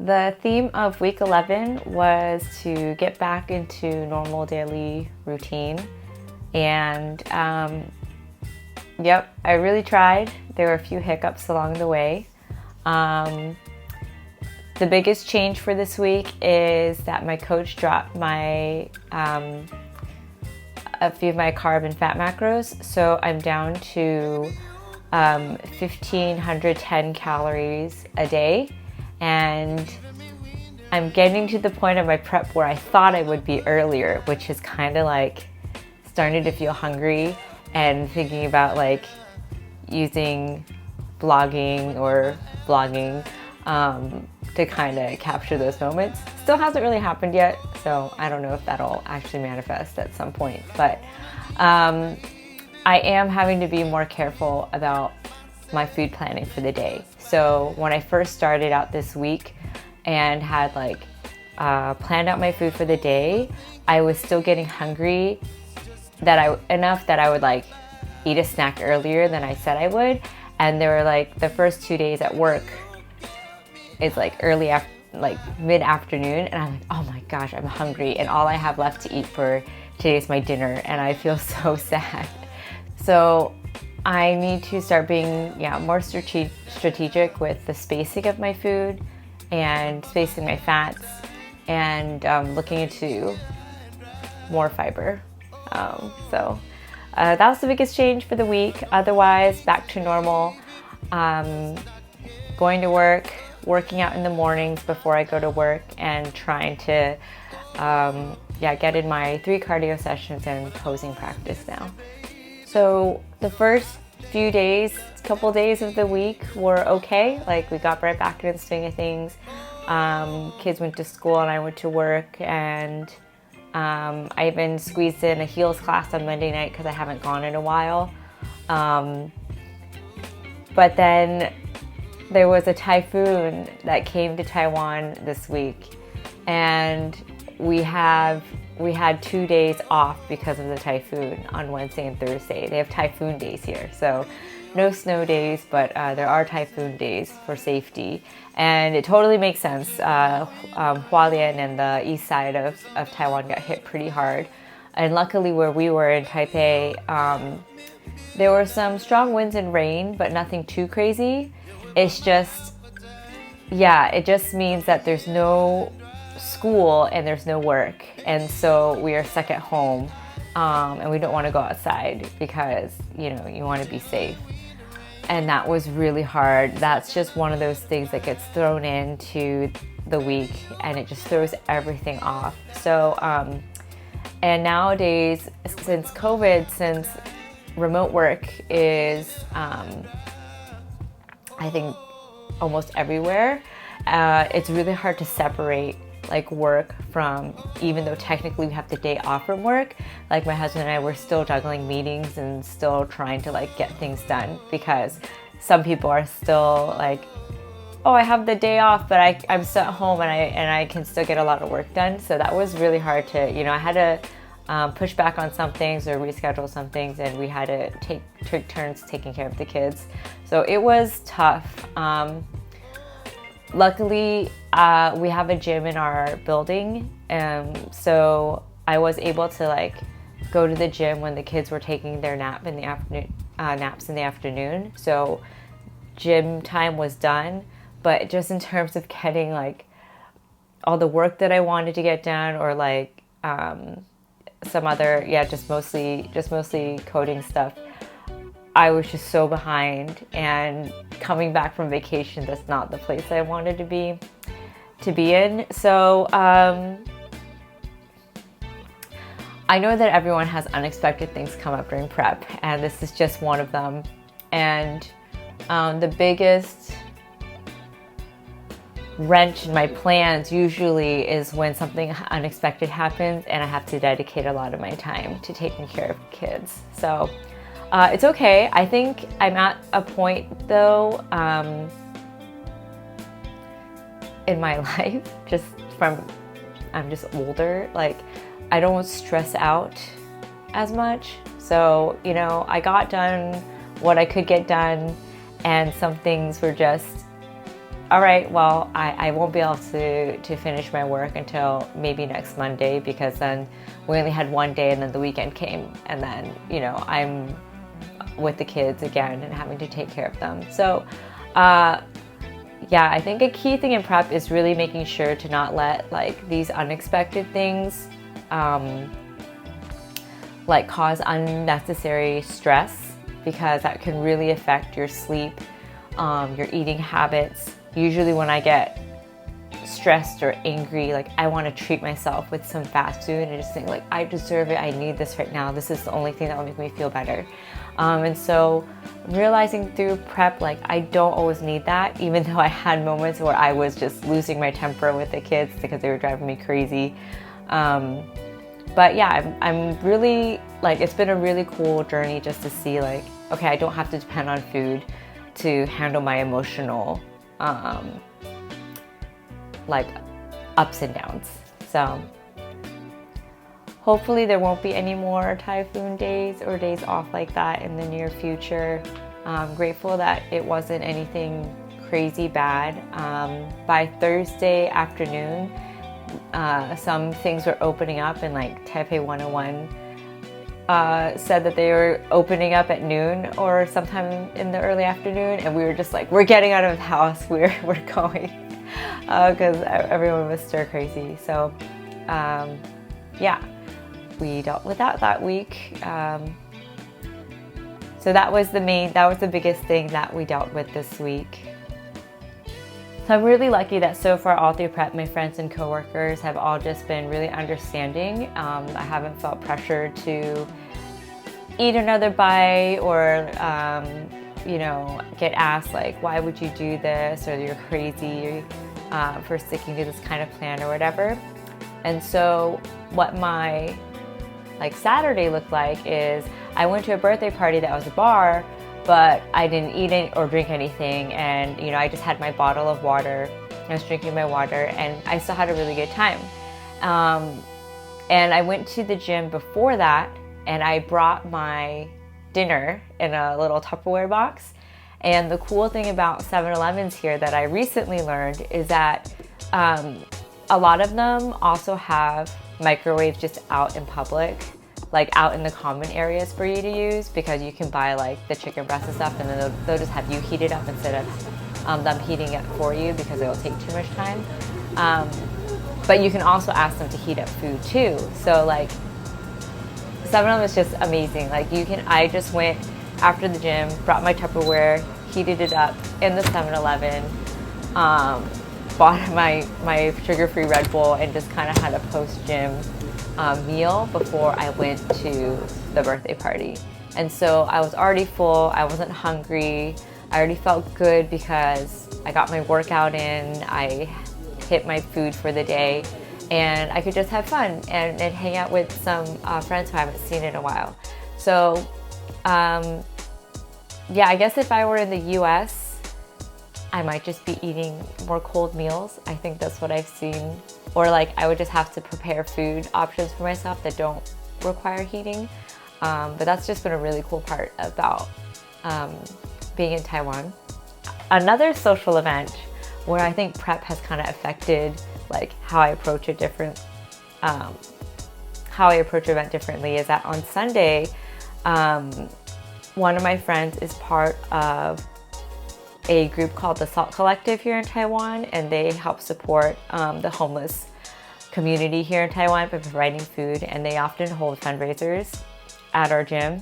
The theme of week 11 was to get back into normal daily routine. And yep, I really tried. There were a few hiccups along the way. The biggest change for this week is that my coach dropped a few of my carb and fat macros. So I'm down to 1,510 calories a day. And I'm getting to the point of my prep where I thought I would be earlier, which is kind of like starting to feel hungry and thinking about like using blogging or vlogging to kind of capture those moments. Still hasn't really happened yet, so I don't know if that'll actually manifest at some point. But I am having to be more careful about my food planning for the day. So when I first started out this week and had planned out my food for the day, I was still getting hungry enough that I would like eat a snack earlier than I said I would. And there were like the first 2 days at work, it's like mid-afternoon, and I'm like, oh my gosh, I'm hungry, and all I have left to eat for today is my dinner, and I feel so sad. So I need to start being more strategic with the spacing of my food and spacing my fats, and looking into more fiber. So that was the biggest change for the week. Otherwise, back to normal. Going to work, working out in the mornings before I go to work, and trying to get in my 3 cardio sessions and posing practice now. So the first couple days of the week were okay. Like, we got right back into the swing of things. Kids went to school and I went to work, and I even squeezed in a heels class on Monday night because I haven't gone in a while. But then there was a typhoon that came to Taiwan this week, and we had 2 days off because of the typhoon on Wednesday and Thursday. They have typhoon days here, so no snow days, but there are typhoon days for safety. And it totally makes sense. Hualien and the east side of Taiwan got hit pretty hard. And luckily where we were in Taipei, there were some strong winds and rain, but nothing too crazy. It just means that there's no school and there's no work, and so we are stuck at home, and we don't want to go outside because you want to be safe. And that was really hard. That's just one of those things that gets thrown into the week, and it just throws everything off. So and nowadays, since remote work is I think almost everywhere, it's really hard to separate like work from, even though technically we have the day off from work. Like, my husband and I were still juggling meetings and still trying to like get things done, because some people are still like, oh, I have the day off, but I'm still at home and I can still get a lot of work done. So that was really hard to, I had to push back on some things or reschedule some things, and we had to take turns taking care of the kids. So it was tough. Luckily, we have a gym in our building, so I was able to like go to the gym when the kids were taking their naps in the afternoon. So gym time was done, but just in terms of getting like all the work that I wanted to get done, or like some other just mostly coding stuff, I was just so behind, and coming back from vacation, that's not the place I wanted to be in. So I know that everyone has unexpected things come up during prep, and this is just one of them. And the biggest wrench in my plans usually is when something unexpected happens and I have to dedicate a lot of my time to taking care of kids. So it's okay. I think I'm at a point though in my life, I'm just older, like I don't stress out as much. So, I got done what I could get done, and some things were just all right, well, I won't be able to finish my work until maybe next Monday, because then we only had one day and then the weekend came, and then, you know, I'm with the kids again and having to take care of them. So yeah, I think a key thing in prep is really making sure to not let like these unexpected things like cause unnecessary stress, because that can really affect your sleep, your eating habits. Usually when I get stressed or angry, like I want to treat myself with some fast food and just think like, I deserve it, I need this right now, this is the only thing that will make me feel better. And so realizing through prep, like I don't always need that, even though I had moments where I was just losing my temper with the kids because they were driving me crazy. But yeah, I'm really, like, it's been a really cool journey just to see like, okay, I don't have to depend on food to handle my emotional like ups and downs. So hopefully there won't be any more typhoon days or days off like that in the near future. I'm grateful that it wasn't anything crazy bad. By Thursday afternoon, some things were opening up, and like Taipei 101 said that they were opening up at noon or sometime in the early afternoon, and we were just like, we're getting out of the house, we're going, because everyone was stir crazy. So yeah, we dealt with that week. So that was the biggest thing that we dealt with this week. So I'm really lucky that so far all through prep, my friends and coworkers have all just been really understanding. I haven't felt pressured to eat another bite or you know, get asked like, why would you do this, or you're crazy for sticking to this kind of plan or whatever. And so what my like Saturday looked like is I went to a birthday party that was a bar, but I didn't eat it or drink anything, and you know, I just had my bottle of water. I was drinking my water and I still had a really good time. And I went to the gym before that, and I brought my dinner in a little Tupperware box. And the cool thing about 7-Elevens here that I recently learned is that a lot of them also have microwaves just out in public, like out in the common areas for you to use, because you can buy like the chicken breast and stuff, and then they'll just have you heat it up instead of them heating it for you, because it'll take too much time. But you can also ask them to heat up food too. So like 7-Eleven is just amazing. Like I just went after the gym, brought my Tupperware, heated it up in the 7-Eleven, bought my sugar-free Red Bull, and just kind of had a post-gym meal before I went to the birthday party. And so I was already full, I wasn't hungry, I already felt good because I got my workout in, I hit my food for the day, and I could just have fun and hang out with some friends who I haven't seen in a while. So yeah, I guess if I were in the US, I might just be eating more cold meals. I think that's what I've seen. Or like I would just have to prepare food options for myself that don't require heating. But that's just been a really cool part about being in Taiwan. Another social event where I think prep has kind of affected like how I approach a event differently is that on Sunday, one of my friends is part of a group called the Salt Collective here in Taiwan, and they help support the homeless community here in Taiwan by providing food, and they often hold fundraisers at our gym.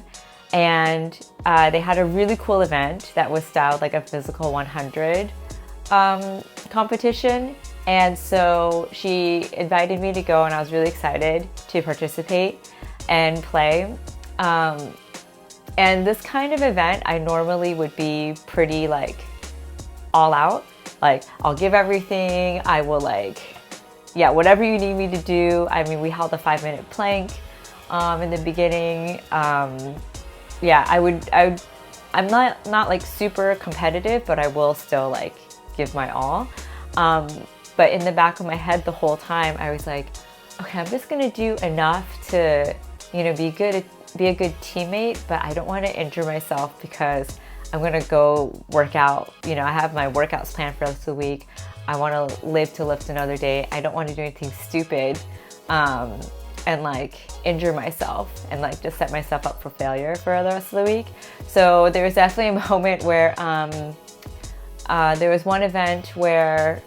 And they had a really cool event that was styled like a physical 100 competition, and so she invited me to go, and I was really excited to participate and play. And this kind of event, I normally would be pretty like all out. Like I'll give everything. I will like, yeah, whatever you need me to do. I mean, we held a 5-minute plank in the beginning. Yeah, I'm not like super competitive, but I will still like give my all. But in the back of my head the whole time, I was like, okay, I'm just gonna do enough to, you know, be a good teammate, but I don't want to injure myself because I'm gonna go work out. You know, I have my workouts planned for the rest of the week. I want to live to lift another day. I don't want to do anything stupid and like injure myself and like just set myself up for failure for the rest of the week. So there was definitely a moment where there was one event where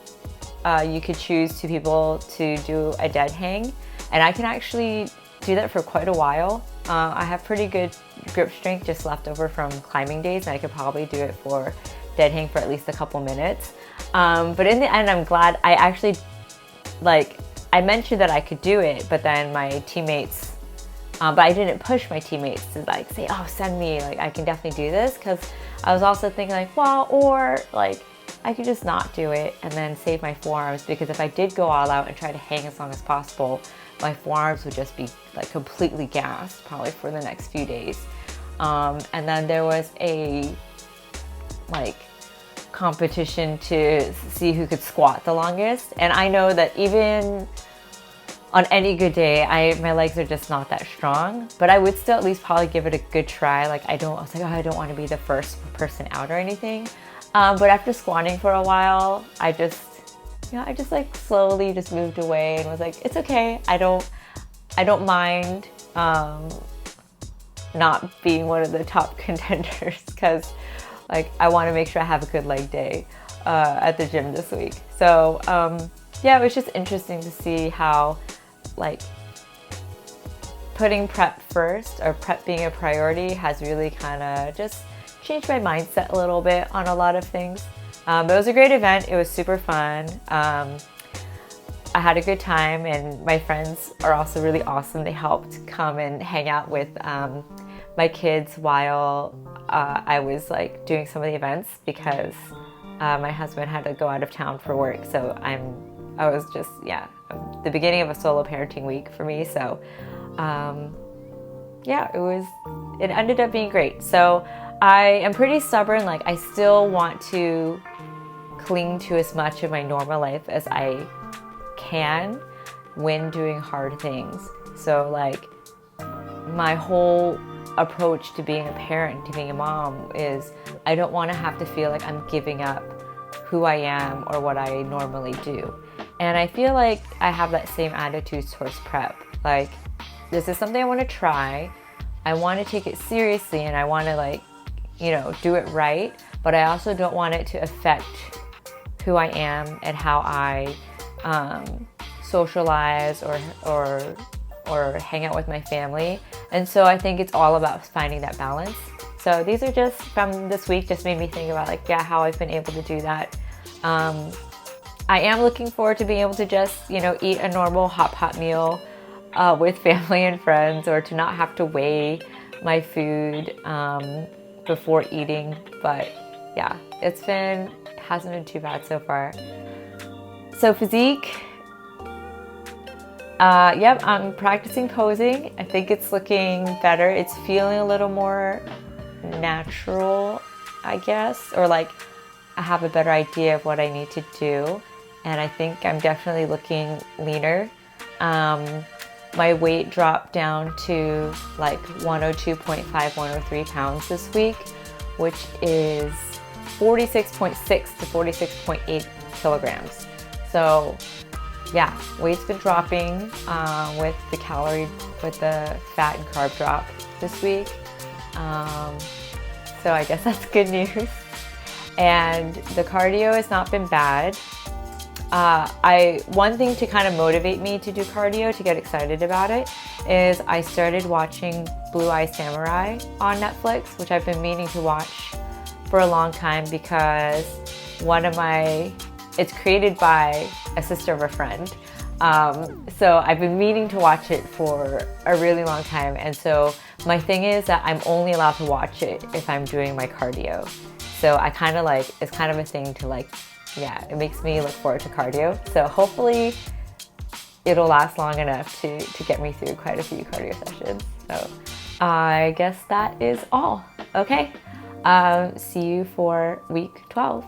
you could choose 2 people to do a dead hang, and I can actually do that for quite a while. I have pretty good grip strength just left over from climbing days, and I could probably do it for dead hang for at least a couple minutes. But in the end, I'm glad I actually, like, I mentioned that I could do it, but then my teammates, but I didn't push my teammates to like say, oh, send me, like, I can definitely do this, because I was also thinking like, well, or like, I could just not do it and then save my forearms, because if I did go all out and try to hang as long as possible, my forearms would just be like completely gassed probably for the next few days. And then there was a like competition to see who could squat the longest, and I know that even on any good day, my legs are just not that strong, but I would still at least probably give it a good try. Like I was like, oh, I don't want to be the first person out or anything. But after squatting for a while, I just like slowly just moved away and was like, it's okay. I don't mind not being one of the top contenders, because like I want to make sure I have a good leg day at the gym this week. So yeah, it was just interesting to see how like putting prep first, or prep being a priority, has really kind of just changed my mindset a little bit on a lot of things. But it was a great event. It was super fun. I had a good time, and my friends are also really awesome. They helped come and hang out with my kids while I was like doing some of the events, because my husband had to go out of town for work. So I was just, yeah, the beginning of a solo parenting week for me. So yeah, it ended up being great. So I am pretty stubborn. Like I still want to cling to as much of my normal life as I can when doing hard things. So like my whole approach to being a parent, to being a mom, is I don't want to have to feel like I'm giving up who I am or what I normally do. And I feel like I have that same attitude towards prep. Like, this is something I want to try. I want to take it seriously, and I want to like, you know, do it right. But I also don't want it to affect who I am and how I socialize or hang out with my family. And so I think it's all about finding that balance. So these are just from this week, just made me think about like, yeah, how I've been able to do that. I am looking forward to being able to just, you know, eat a normal hot pot meal with family and friends, or to not have to weigh my food before eating. But yeah, it hasn't been too bad so far. So physique, yep, I'm practicing posing. I think it's looking better. It's feeling a little more natural, I guess, or like I have a better idea of what I need to do. And I think I'm definitely looking leaner. My weight dropped down to like 102.5, 103 pounds this week, which is 46.6 to 46.8 kilograms. So yeah, weight's been dropping with the fat and carb drop this week. So I guess that's good news. And the cardio has not been bad. One thing to kind of motivate me to do cardio, to get excited about it, is I started watching Blue Eye Samurai on Netflix, which I've been meaning to watch for a long time, because it's created by a sister of a friend. So I've been meaning to watch it for a really long time. And so my thing is that I'm only allowed to watch it if I'm doing my cardio. So I kind of like, it's kind of a thing to like, yeah, it makes me look forward to cardio. So hopefully it'll last long enough to get me through quite a few cardio sessions. So I guess that is all. Okay, see you for week 12.